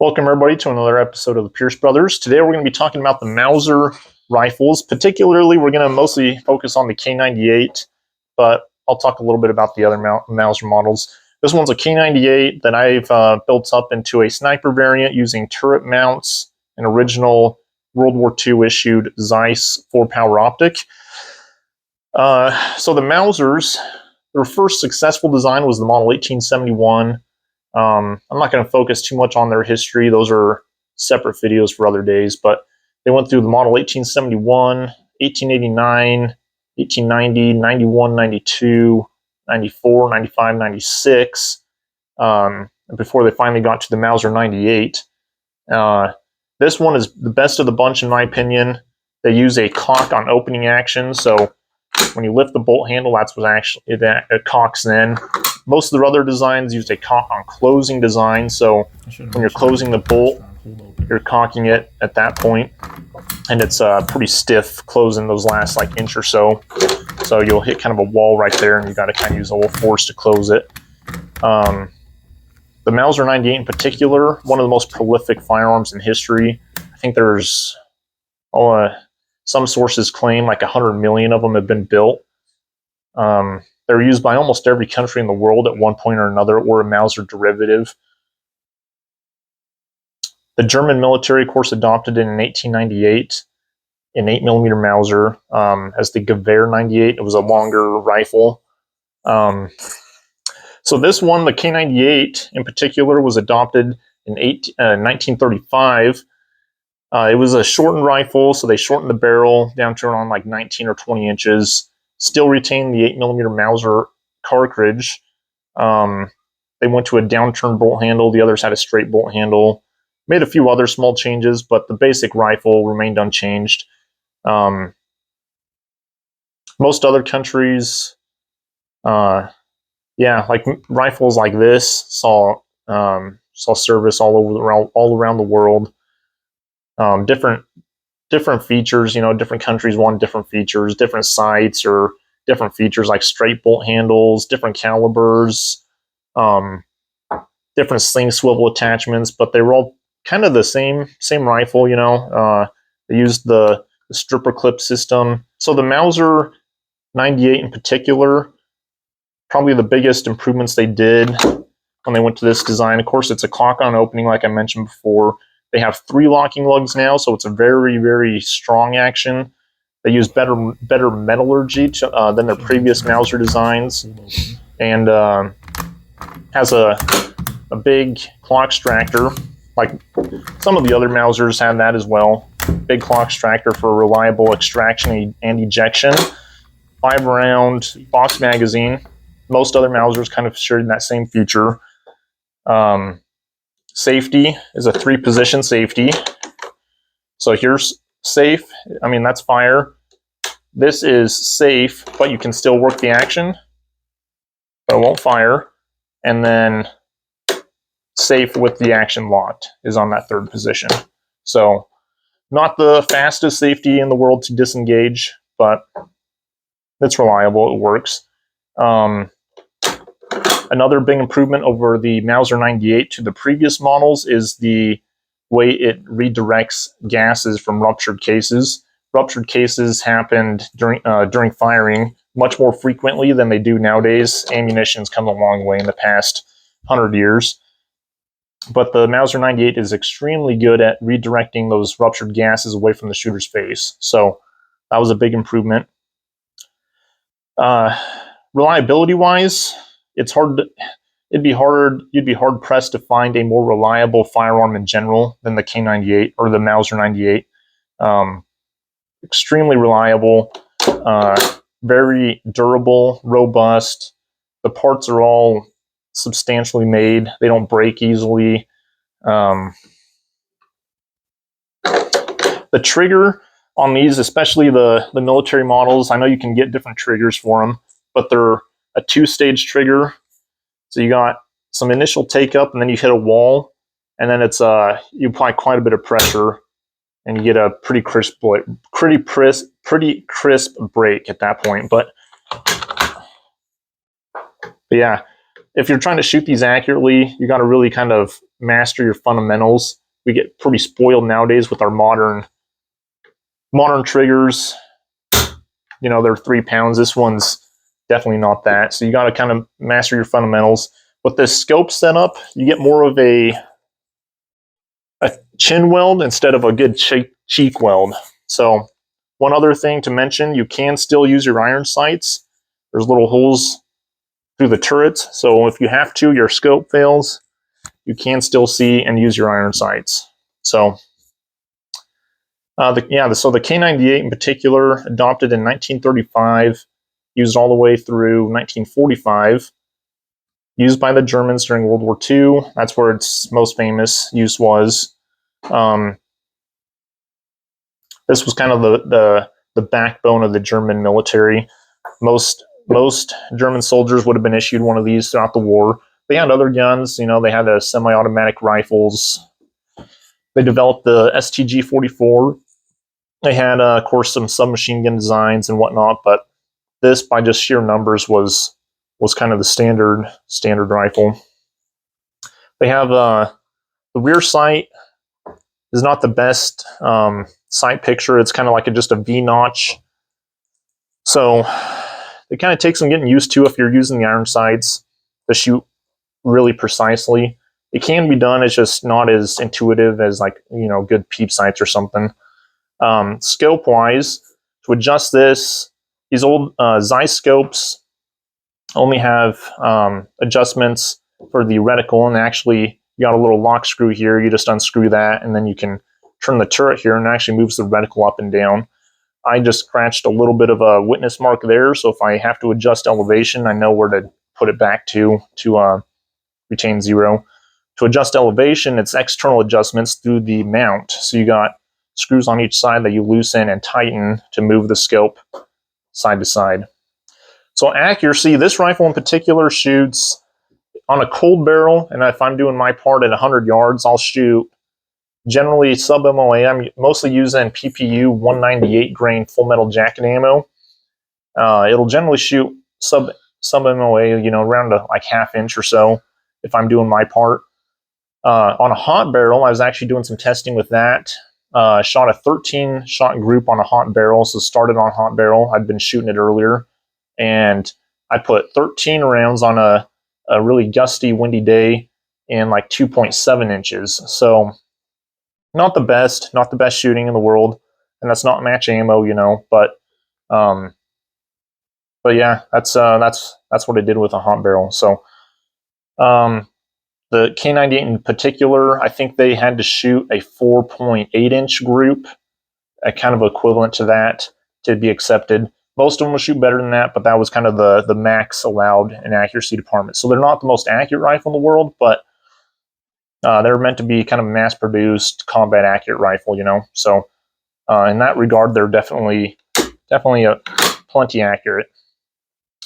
Welcome everybody to another episode of the Pierce Brothers. Today we're going to be talking about the Mauser rifles. Particularly, we're going to mostly focus on the K98, but I'll talk a little bit about the other Mauser models. This one's a K98 that I've built up into a sniper variant using turret mounts, an original World War II issued Zeiss 4-power optic. So the Mausers, their first successful design was the model 1871. I'm not going to focus too much on their history. Those are separate videos for other days, but they went through the model 1871, 1889, 1890, 91, 92, 94, 95, 96, before they finally got to the Mauser 98. This one is the best of the bunch in my opinion. They use a cock on opening action, so when you lift the bolt handle, that's what actually it cocks then. Most of the other designs used a cock on closing design, so when you're closing the bolt, you're cocking it at that point, and it's pretty stiff closing those last like inch or so. So you'll hit kind of a wall right there, and you got to kind of use a little force to close it. The Mauser 98 in particular, one of the most prolific firearms in history. I think there's some sources claim like 100 million of them have been built. They're used by almost every country in the world at one point or another, or a Mauser derivative. The German military, of course, adopted it in 1898 an 8mm Mauser as the Gewehr 98. It was a longer rifle. So this one, the K98 in particular, was adopted in 1935. It was a shortened rifle, so they shortened the barrel down to around like 19 or 20 inches. Still retained the 8mm Mauser cartridge. They went to a downturned bolt handle. The others had a straight bolt handle. Made a few other small changes, but the basic rifle remained unchanged. Most other countries, like rifles like this saw service all around the world. Different features, different countries want different features, different sights or different features like straight bolt handles, different calibers, different sling swivel attachments, but they were all kind of the same rifle, They used the stripper clip system. So the Mauser 98 in particular, probably the biggest improvements they did when they went to this design. Of course, it's a cock on opening, like I mentioned before. They have 3 locking lugs now, so it's a very, very strong action. They use better metallurgy than their previous Mauser designs, and has a big claw extractor. Like some of the other Mausers have that as well. Big claw extractor for reliable extraction and ejection. 5-round box magazine. Most other Mausers kind of shared that same feature. Safety is a 3-position safety. So here's safe. I mean, that's fire. This is safe, but you can still work the action, but it won't fire. And then safe with the action locked is on that 3rd position. So not the fastest safety in the world to disengage, but it's reliable. It works. Another big improvement over the Mauser 98 to the previous models is the way it redirects gases from ruptured cases. Ruptured cases happened during firing much more frequently than they do nowadays. Ammunition's come a long way in the past 100 years. But the Mauser 98 is extremely good at redirecting those ruptured gases away from the shooter's face. So that was a big improvement. Reliability-wise, you'd be hard pressed to find a more reliable firearm in general than the K98 or the Mauser 98. Extremely reliable, very durable, robust. The parts are all substantially made. They don't break easily. The trigger on these, especially the military models, I know you can get different triggers for them, but they're a 2-stage trigger. So you got some initial take up, and then you hit a wall, and then it's you apply quite a bit of pressure, and you get a pretty crisp break at that point. But yeah, if you're trying to shoot these accurately, you got to really kind of master your fundamentals. We get pretty spoiled nowadays with our modern triggers. You know, they're 3 pounds. This one's definitely not that. So you got to kind of master your fundamentals. With this scope setup, you get more of a chin weld instead of a good cheek weld. So one other thing to mention, you can still use your iron sights. There's little holes through the turrets. So if you have to, your scope fails, you can still see and use your iron sights. So the K98 in particular, adopted in 1935, used all the way through 1945, used by the Germans during World War II. That's where its most famous use was. This was kind of the backbone of the German military. Most German soldiers would have been issued one of these throughout the war. They had other guns, you know, they had semi-automatic rifles. They developed the STG-44. They had, of course, some submachine gun designs and whatnot, but this, by just sheer numbers, was kind of the standard rifle. They have the rear sight is not the best sight picture. It's kind of like just a V-notch. So it kind of takes some getting used to if you're using the iron sights to shoot really precisely. It can be done. It's just not as intuitive as, like, you know, good peep sights or something. Scope wise, to adjust this, these old Zeiss scopes only have adjustments for the reticle, and actually you got a little lock screw here. You just unscrew that, and then you can turn the turret here, and it actually moves the reticle up and down. I just scratched a little bit of a witness mark there, so if I have to adjust elevation, I know where to put it back to retain 0. To adjust elevation, it's external adjustments through the mount. So you got screws on each side that you loosen and tighten to move the scope side to side. So accuracy, this rifle in particular shoots on a cold barrel, and if I'm doing my part at 100 yards, I'll shoot generally sub-MOA. I'm mostly using PPU 198 grain full metal jacket ammo. It'll generally shoot sub-MOA, you know, around like ½ inch or so if I'm doing my part. On a hot barrel, I was actually doing some testing with that. Shot a 13-shot group on a hot barrel, so started on hot barrel. I'd been shooting it earlier, and I put 13 rounds on a really gusty, windy day in like 2.7 inches. So not the best shooting in the world, and that's not match ammo, you know. But yeah, that's what I did with a hot barrel. So the K98 in particular, I think they had to shoot a 4.8 inch group, a kind of equivalent to that, to be accepted. Most of them will shoot better than that, but that was kind of the max allowed in accuracy department. So they're not the most accurate rifle in the world, but they're meant to be kind of mass-produced, combat accurate rifle, you know. So in that regard, they're definitely plenty accurate.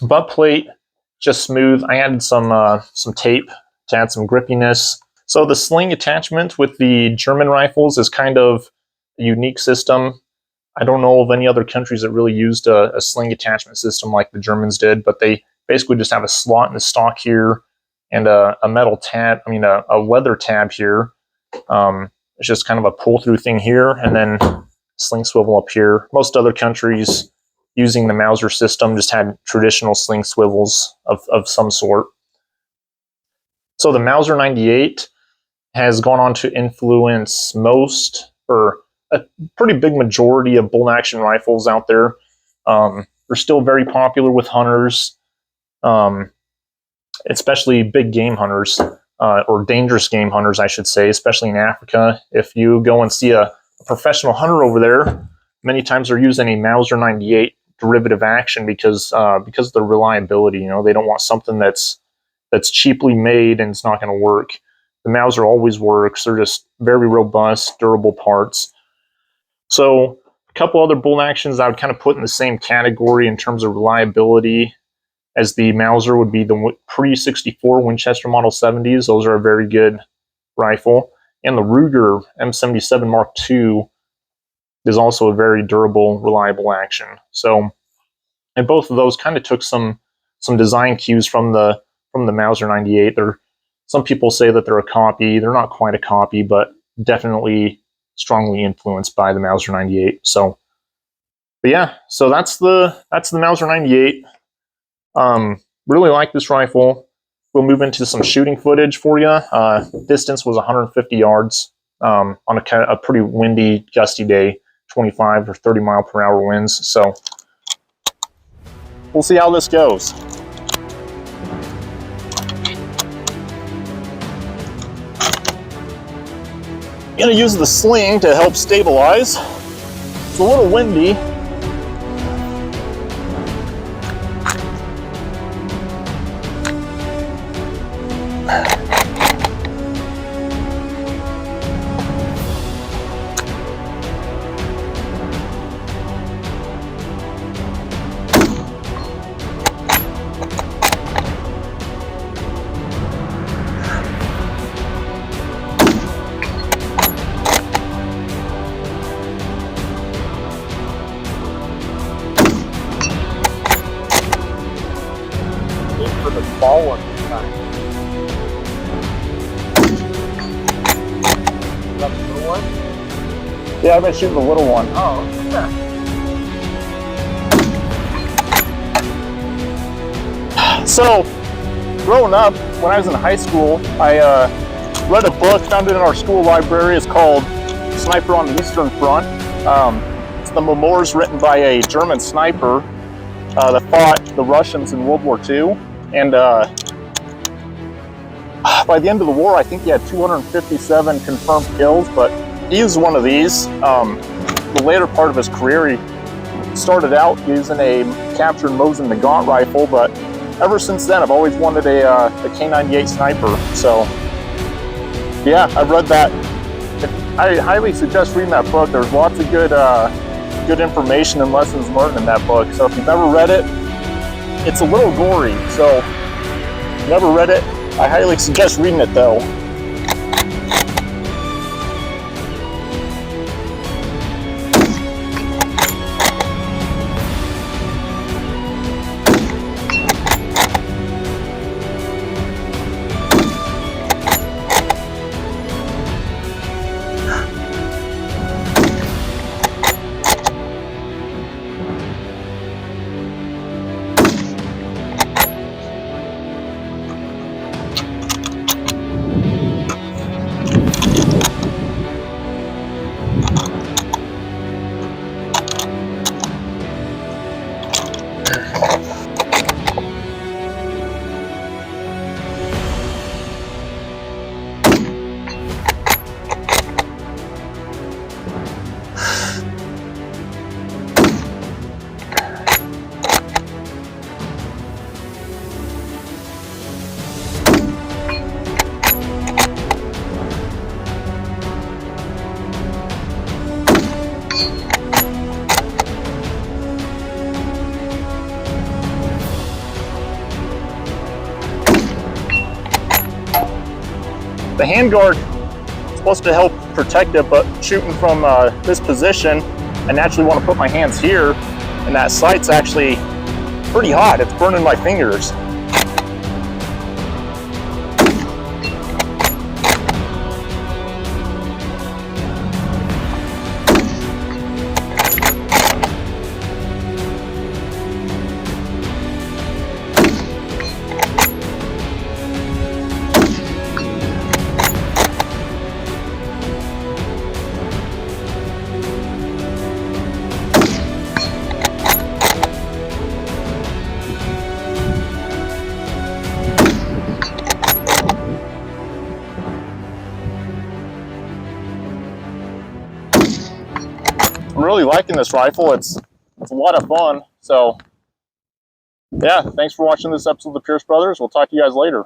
Butt plate, just smooth. I added some tape to add some grippiness. So the sling attachment with the German rifles is kind of a unique system. I don't know of any other countries that really used a sling attachment system like the Germans did, but they basically just have a slot in the stock here and a metal tab, a leather tab here. It's just kind of a pull-through thing here, and then sling swivel up here. Most other countries using the Mauser system just had traditional sling swivels of some sort. So the Mauser 98 has gone on to influence most, or a pretty big majority of bolt-action rifles out there. They're still very popular with hunters, especially big game hunters, or dangerous game hunters, I should say, especially in Africa. If you go and see a professional hunter over there, many times they're using a Mauser 98 derivative action because of the reliability. You know, they don't want something that's cheaply made and it's not going to work. The Mauser always works. They're just very robust, durable parts. So a couple other bolt actions I would kind of put in the same category in terms of reliability as the Mauser would be the pre-64 Winchester Model 70s. Those are a very good rifle. And the Ruger M77 Mark II is also a very durable, reliable action. So, and both of those kind of took some design cues from the from the Mauser 98. Some people say that they're a copy. They're not quite a copy, but definitely strongly influenced by the Mauser 98. So, but yeah, so that's the Mauser 98. Really like this rifle. We'll move into some shooting footage for you. Distance was 150 yards on a pretty windy, gusty day, 25 or 30 mile per hour winds. So we'll see how this goes. I'm gonna use the sling to help stabilize. It's a little windy. For the small one this time. Is that the little one? Yeah, I've been shooting the little one. Oh, yeah. So, growing up, when I was in high school, I read a book, found it in our school library. It's called Sniper on the Eastern Front. It's the memoirs written by a German sniper that fought the Russians in World War II. And by the end of the war, I think he had 257 confirmed kills, but he's one of these. The later part of his career, he started out using a captured Mauser K98 rifle, but ever since then, I've always wanted a K98 Sniper. So, yeah, I've read that. I highly suggest reading that book. There's lots of good information and lessons learned in that book. So if you've never read it, it's a little gory, so never read it. I highly suggest reading it though. The handguard is supposed to help protect it, but shooting from this position, I naturally want to put my hands here, and that sight's actually pretty hot. It's burning my fingers. I'm really liking this rifle. It's a lot of fun. So yeah, thanks for watching this episode of the Pierce Brothers. We'll talk to you guys later.